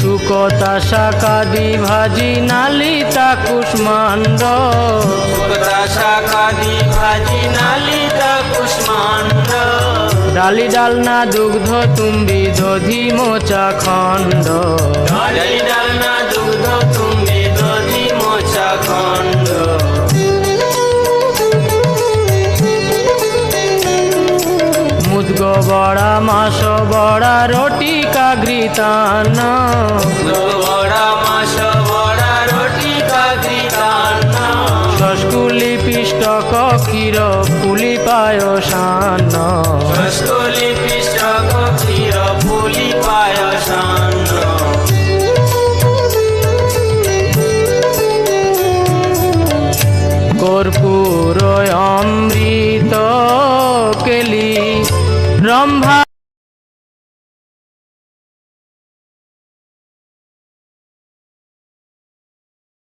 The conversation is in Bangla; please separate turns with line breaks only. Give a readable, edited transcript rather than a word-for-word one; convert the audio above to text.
শুকতা শাকাদি ভাজি নালিতা কুষ্মাণ্ড
শুকতা শাকাদি ভাজি নালিতা কুষ্মাণ্ড
ডালি ডালনা দুগ্ধ তুম্বি দধি মোচা খণ্ড
ডালি ডালনা দুগ্ধ তুম্বি দধি মোচা খণ্ড
মুদগ বড়া মাস বড়া রটি কাগৃতান
বড়া মাস